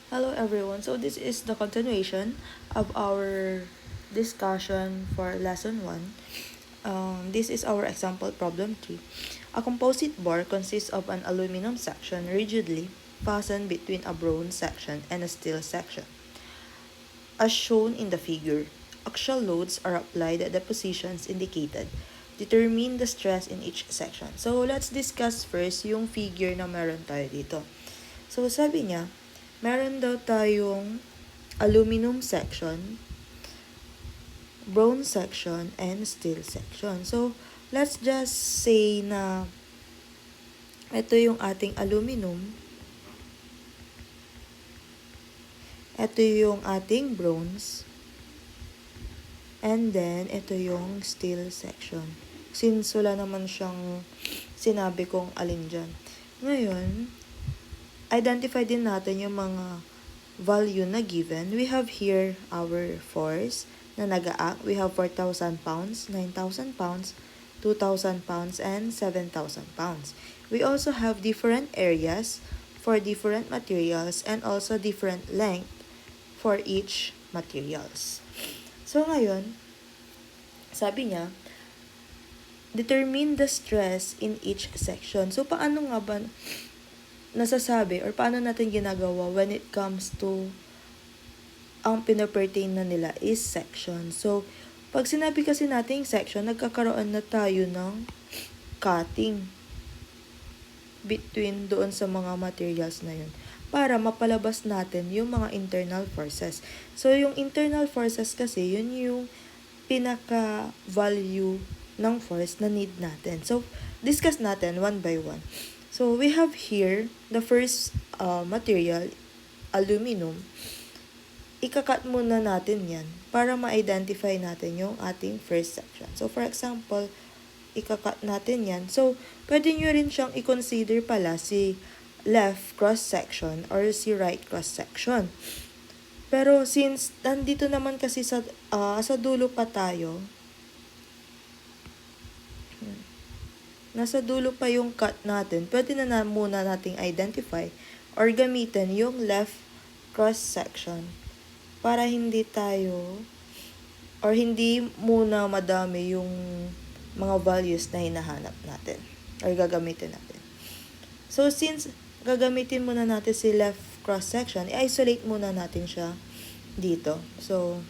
Hello everyone. So this is the continuation of our discussion for lesson 1. This is our example problem 3. A composite bar consists of an aluminum section rigidly fastened between a bronze section and a steel section. As shown in the figure, axial loads are applied at the positions indicated. Determine the stress in each section. So let's discuss first yung figure na meron tayo dito. So sabi niya, meron daw tayong aluminum section, bronze section, and steel section. So, let's just say na ito yung ating aluminum, ito yung ating bronze, and then ito yung steel section. Since wala naman siyang sinabi kong alin dyan. Ngayon, identify din natin yung mga value na given. We have here our force na nag-act. We have 4,000 pounds, 9,000 pounds, 2,000 pounds, and 7,000 pounds. We also have different areas for different materials and also different length for each materials. So ngayon, sabi niya, determine the stress in each section. So paano nga ba nasasabi or paano natin ginagawa when it comes to ang pinapertain na nila is section. So, pag sinabi kasi nating section, nagkakaroon na tayo ng cutting between doon sa mga materials na yun para mapalabas natin yung mga internal forces. So, yung internal forces kasi, yun yung pinaka-value ng force na need natin. So, discuss natin one by one. So, we have here the first material, aluminum. Ikakat muna natin yan para ma-identify natin yung ating first section. So, for example, ikakat natin yan. So, pwede nyo rin siyang i-consider pala si left cross-section or si right cross-section. Pero since nandito naman kasi sa dulo pa tayo, nasa dulo pa yung cut natin, pwede na muna nating identify or gamitin yung left cross-section para hindi tayo or hindi muna madami yung mga values na hinahanap natin or gagamitin natin. So, since gagamitin muna natin si left cross-section, i-isolate muna natin siya dito. So,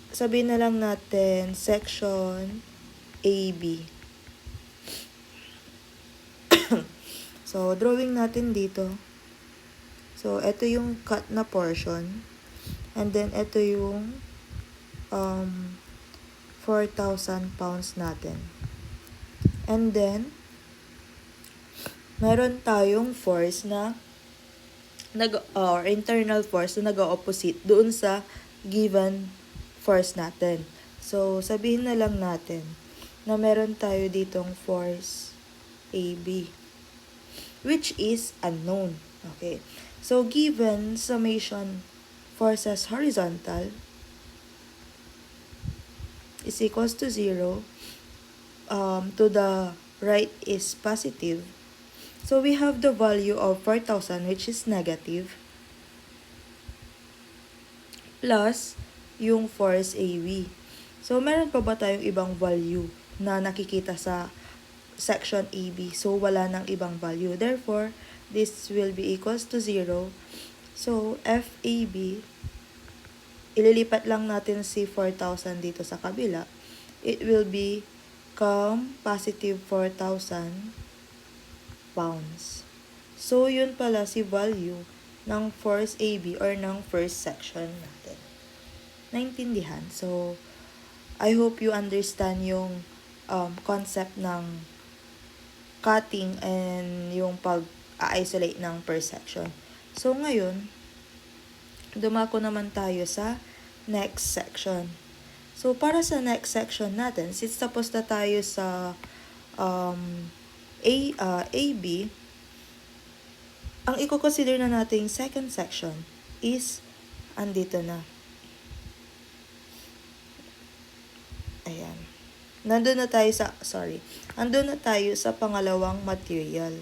sabihin na lang natin section AB. So, drawing natin dito. So, ito yung cut na portion. And then, ito yung 4,000 pounds natin. And then, meron tayong force na or internal force na nag-opposite doon sa given force natin. So, sabihin na lang natin na meron tayo ditong force AB, which is unknown. Okay. So, given summation forces horizontal is equals to 0, to the right is positive. So, we have the value of 4,000 which is negative plus yung force AB. So, meron pa ba tayong ibang value na nakikita sa section AB? So, wala nang ibang value. Therefore, this will be equals to 0. So, FAB, ililipat lang natin si 4,000 dito sa kabila. It will become positive 4,000 pounds. So, yun pala si value ng force AB or ng first section natin. Naintindihan? So, I hope you understand yung concept ng cutting and yung pag-isolate ng per section. So, ngayon, dumako naman tayo sa next section. So, para sa next section natin, since tapos na tayo sa AB, ang i-consider na nating second section is andito na. Ayan. Andun na tayo sa pangalawang material.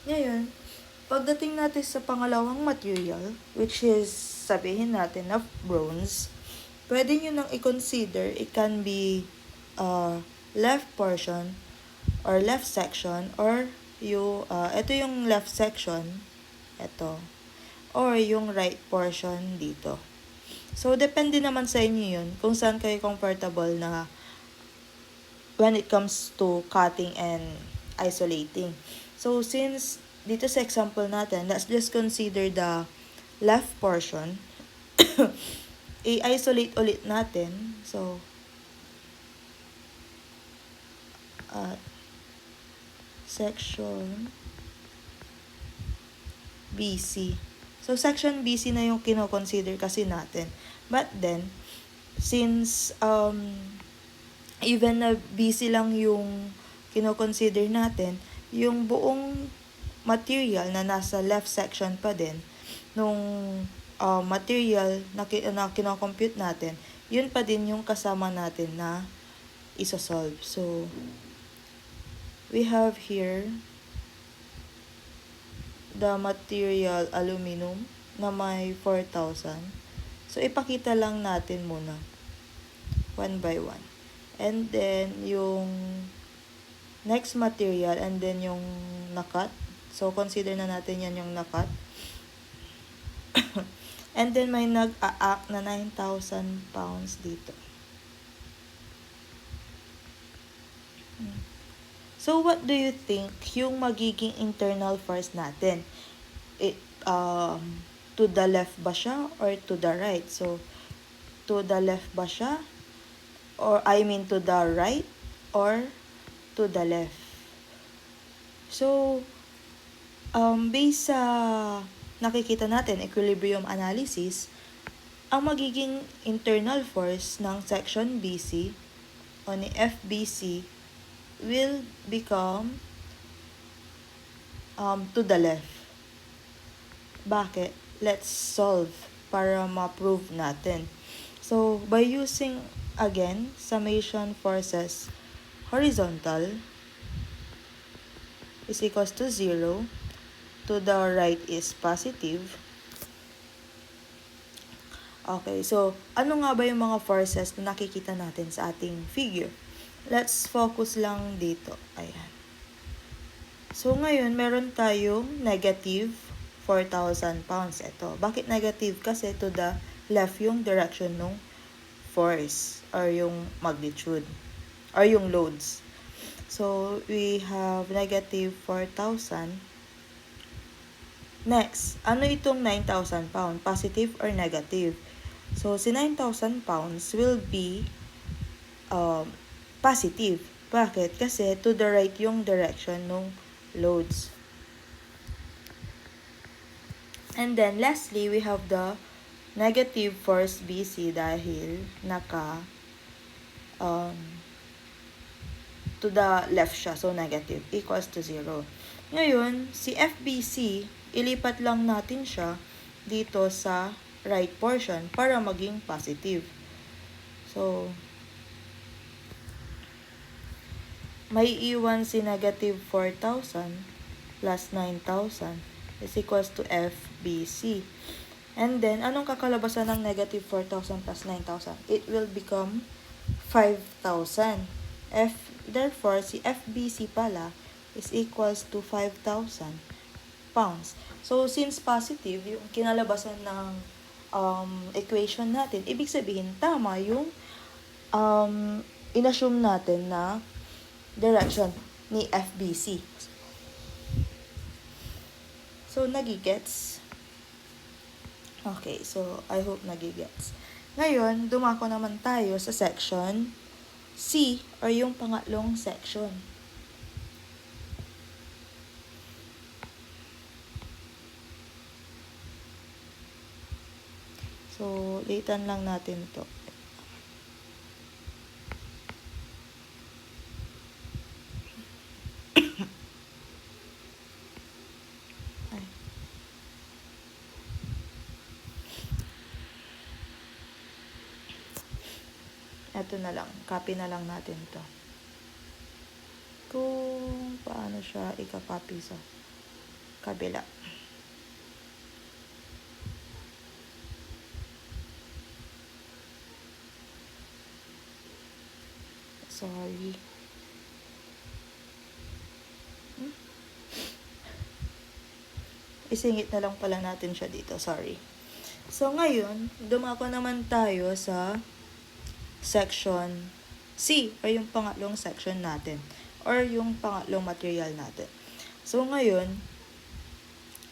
Ngayon, pagdating natin sa pangalawang material, which is sabihin natin na bronze, pwede nyo nang i-consider it can be left portion or left section or ito yung left section, ito, or yung right portion dito. So, depende naman sa inyo yun kung saan kayo comfortable na when it comes to cutting and isolating. So, since dito sa example natin, let's just consider the left portion. I-isolate ulit natin. So, section BC. So, section BC na yung kino-consider kasi natin. But then, since even na BC lang yung kino-consider natin, yung buong material na nasa left section pa din, nung material na kino-compute natin, yun pa din yung kasama natin na isosolve. So, we have here the material aluminum na may 4,000. So, ipakita lang natin muna one by one. And then, yung next material and then yung nakat. So, consider na natin yan yung nakat. And then, may nag-a-act na 9,000 pounds dito. So, what do you think yung magiging internal force natin? To the left ba siya or to the right? So, to the left ba siya? Or, to the right or to the left? So, based sa nakikita natin, equilibrium analysis, ang magiging internal force ng section BC o ni FBC will become to the left. Bakit? Let's solve para ma-prove natin. So, by using, again, summation forces horizontal is equals to 0. To the right is positive. Okay, so, ano nga ba yung mga forces na nakikita natin sa ating figure? Let's focus lang dito. Ayan. So, ngayon, meron tayong negative 4,000 pounds. Ito. Bakit negative? Kasi to the left yung direction ng force or yung magnitude or yung loads. So, we have negative 4,000. Next, ano itong 9,000 pounds? Positive or negative? So, si 9,000 pounds will be positive. Bakit? Kasi to the right yung direction ng loads. And then, lastly, we have the negative force BC dahil to the left siya. So, negative equals to 0. Ngayon, si FBC, ilipat lang natin siya dito sa right portion para maging positive. So, may iwan si negative 4,000 plus 9,000 is equals to FBC. And then, anong kakalabasan ng negative 4,000 plus 9,000? It will become 5,000. Therefore, si FBC pala is equals to 5,000 pounds. So, since positive, yung kinalabasan ng equation natin, ibig sabihin, tama yung inassume natin na direction ni FBC. So, nagigets? Okay, so, I hope nagigets. Ngayon, dumako naman tayo sa section C or yung pangatlong section. So, litan lang natin to. Ito na lang. Copy na lang natin to. Kung paano siya ika-copy sa kabila. Sorry. Isingit na lang pala natin siya dito. Sorry. So, ngayon, dumako naman tayo sa section C, or yung pangatlong section natin, or yung pangatlong material natin. So, ngayon,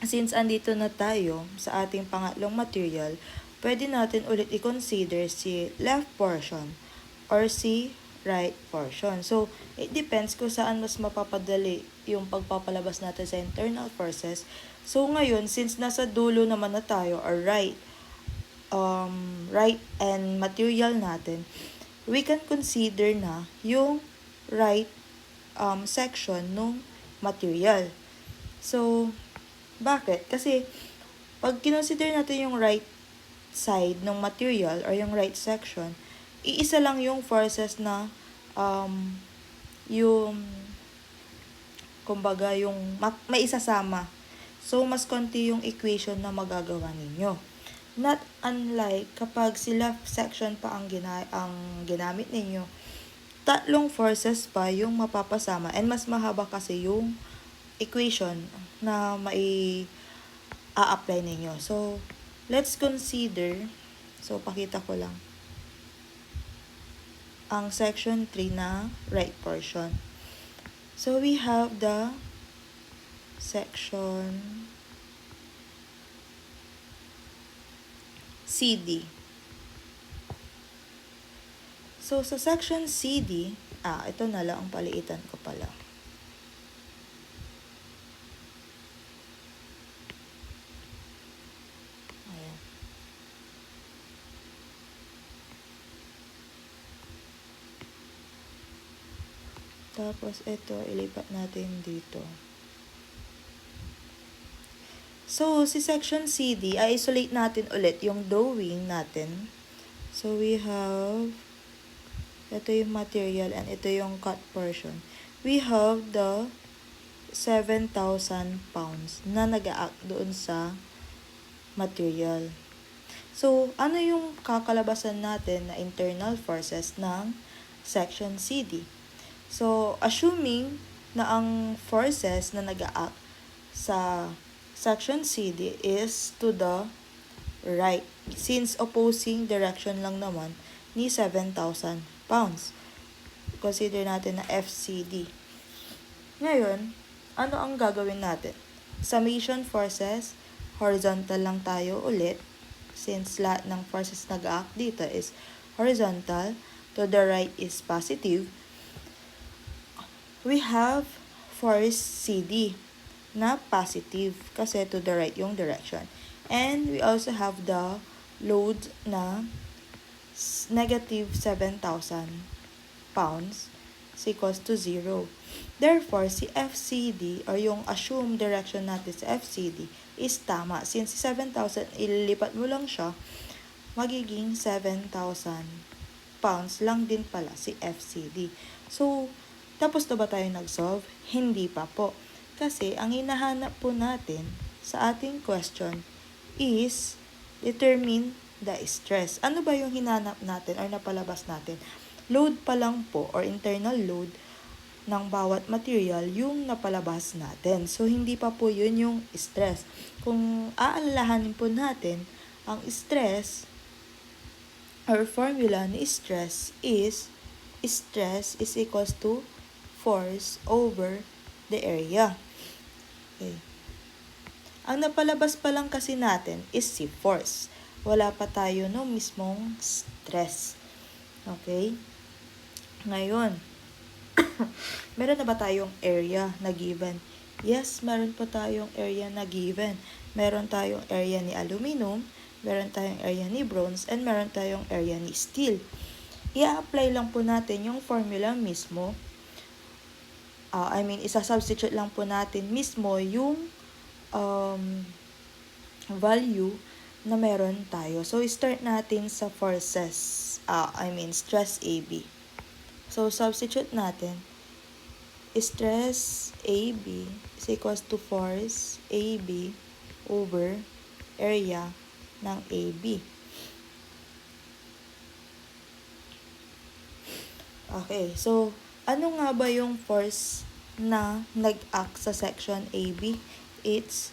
since andito na tayo sa ating pangatlong material, pwede natin ulit i-consider si left portion or si right portion. So, it depends kung saan mas mapapadali yung pagpapalabas natin sa internal forces. So, ngayon, since nasa dulo naman na tayo, or right and material natin, we can consider na yung right section ng material. So, bakit? Kasi, pag kinonsider natin yung right side ng material or yung right section, iisa lang yung forces na yung kumbaga yung may isasama. So, mas konti yung equation na magagawa ninyo. Not unlike kapag si left section pa ang ginamit ninyo, tatlong forces pa yung mapapasama, and mas mahaba kasi yung equation na a-apply ninyo. So, let's consider, so pakita ko lang, ang section 3 na right portion. So, we have the section CD. So, sa section CD, ito na lang ang paliitan ko pala. Ayan. Tapos, ito, ilipat natin dito. So, si section CD, i-isolate natin ulit yung drawing natin. So, we have, ito yung material and ito yung cut portion. We have the 7,000 pounds na nag-act doon sa material. So, ano yung kakalabasan natin na internal forces ng section CD? So, assuming na ang forces na nag-act sa section CD is to the right, since opposing direction lang naman ni 7,000 pounds. Consider natin na FCD. Ngayon, ano ang gagawin natin? Summation forces, horizontal lang tayo ulit, since lahat ng forces nag-act dito is horizontal, to the right is positive. We have force CD na positive kasi to the right yung direction. And we also have the load na negative 7,000 pounds is equals to 0. Therefore, si FCD or yung assumed direction natin sa FCD is tama. Since 7,000, ililipat mo lang siya, magiging 7,000 pounds lang din pala si FCD. So, tapos na ba tayo nag-solve? Hindi pa po. Kasi ang hinahanap po natin sa ating question is determine the stress. Ano ba yung hinanap natin or napalabas natin? Load pa lang po or internal load ng bawat material yung napalabas natin. So, hindi pa po yun yung stress. Kung aalalahanin po natin, ang stress or formula ni stress is equals to force over the area. Okay. Ang napalabas pa lang kasi natin is si force. Wala pa tayo no mismong stress. Okay? Ngayon, meron na ba tayong area na given? Yes, meron po tayong area na given. Meron tayong area ni aluminum, meron tayong area ni bronze, and meron tayong area ni steel. I-apply lang po natin yung formula mismo. Isa-substitute lang po natin mismo yung value na meron tayo. So, start natin sa forces, stress AB. So, substitute natin. stress AB is equals to force AB over area ng AB. Okay, so ano nga ba yung force na nag-act sa section AB? It's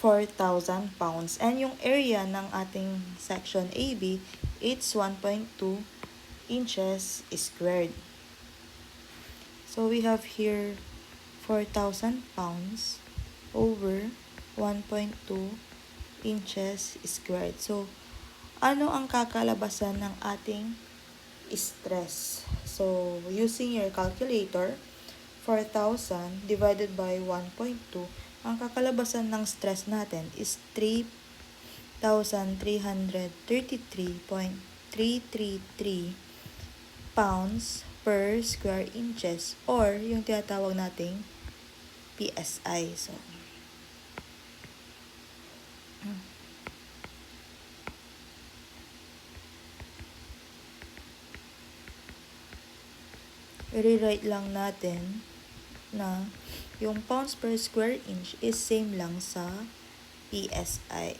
4,000 pounds. And yung area ng ating section AB, it's 1.2 inches squared. So we have here 4,000 pounds over 1.2 inches squared. So, ano ang kakalabasan ng ating stress? So, using your calculator, 4,000 divided by 1.2, ang kakalabasan ng stress natin is 3,333.333 pounds per square inches or yung tinatawag nating PSI. So, i-rewrite lang natin na yung pounds per square inch is same lang sa PSI.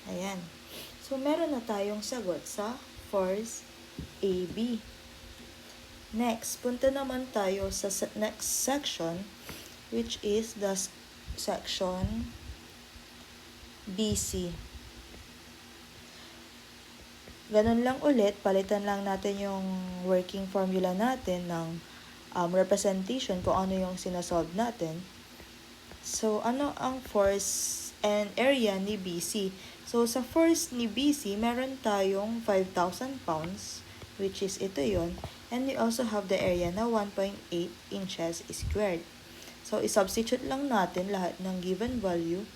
Ayan. So, meron na tayong sagot sa force AB. Next, punta naman tayo sa next section, which is the section BC. Ganun lang ulit, palitan lang natin yung working formula natin ng representation kung ano yung sinasolve natin. So, ano ang force and area ni BC? So, sa force ni BC, meron tayong 5,000 pounds, which is ito yon. And we also have the area na 1.8 inches squared. So, isubstitute lang natin lahat ng given value.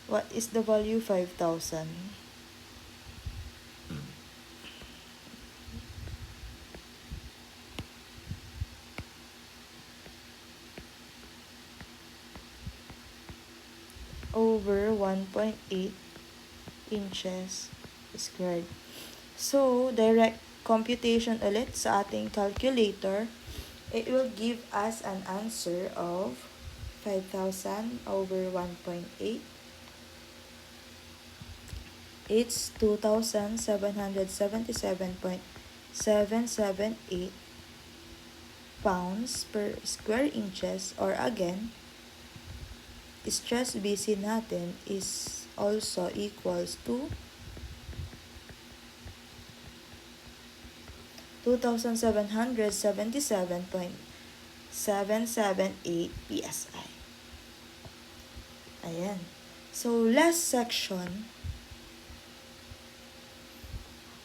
What is the value? 5,000. Over 1.8 inches squared. So, direct computation ulit sa ating calculator. It will give us an answer of 5,000 over 1.8. It's 2,777.778 pounds per square inches, or again, stress BC natin is also equals to 2,777.778 PSI. Ayan. So, last section,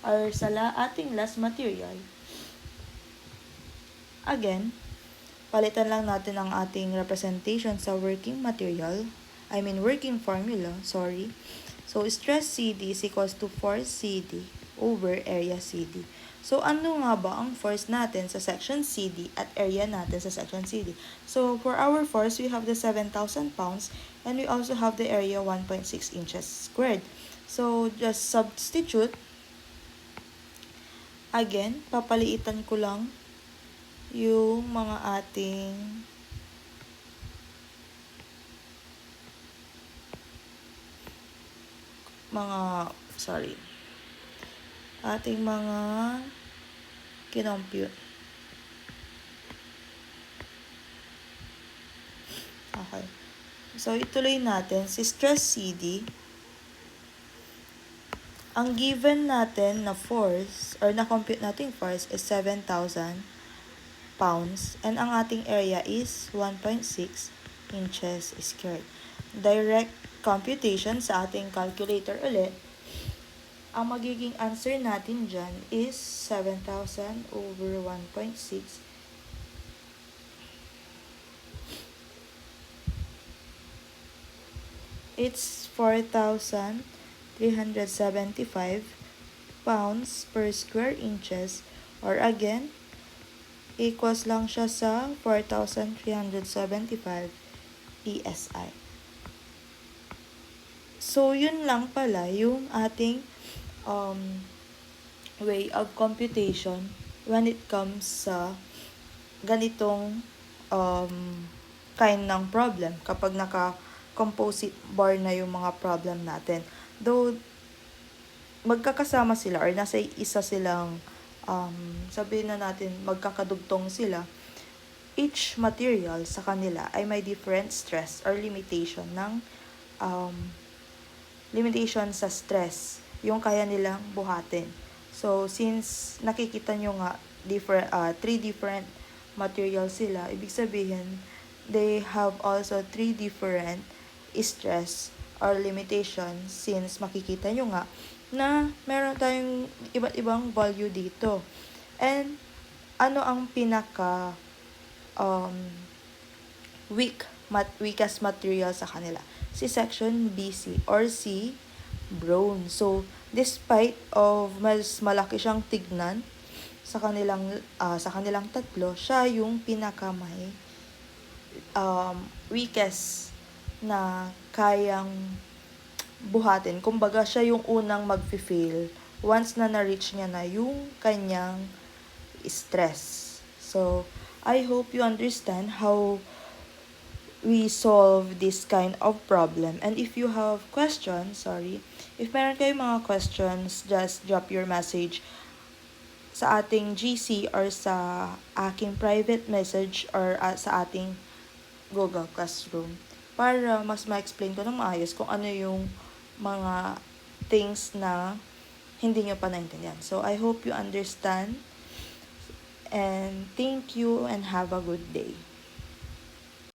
or sa ating last material, again, palitan lang natin ang ating representation sa working formula. So, stress CD is equals to force CD over area CD. So, ano nga ba ang force natin sa section CD at area natin sa section CD? So, for our force, we have the 7,000 pounds and we also have the area 1.6 inches squared. So, just substitute. Again, papaliitan ko lang yung mga ating kinompute. Okay. So, ituloy natin si stress CD. Ang given natin na force, or na-compute nating force, is 7,000 pounds. And ang ating area is 1.6 inches squared. Direct computation sa ating calculator ulit. Ang magiging answer natin dyan is 7,000 over 1.6. It's 4,375 pounds per square inches, or again, equals lang siya sa 4,375 PSI. So, yun lang pala yung ating um, way of computation when it comes sa ganitong kind ng problem kapag naka-composite bar na yung mga problem natin. Though, magkakasama sila or nasa isa silang, sabihin na natin, magkakadugtong sila, each material sa kanila ay may different stress or um, limitation sa stress yung kaya nilang buhatin. So, since nakikita nyo nga three different materials sila, ibig sabihin, they have also three different stress or limitations since makikita nyo nga na meron tayong iba't ibang value dito. And ano ang pinaka weakest material sa kanila? Si section BC or si bronze. So, despite of mas malaki siyang tignan sa kanilang tatlo, siya yung pinakamay weakest na kayang buhatin. Kumbaga, siya yung unang mag-fail once na na-reach niya na yung kanyang stress. So, I hope you understand how we solve this kind of problem. And if you have questions, if meron kayong mga questions, just drop your message sa ating GC or sa aking private message or sa ating Google Classroom para mas ma-explain ko ng maayos kung ano yung mga things na hindi nyo pa naintindihan. So, I hope you understand and thank you and have a good day.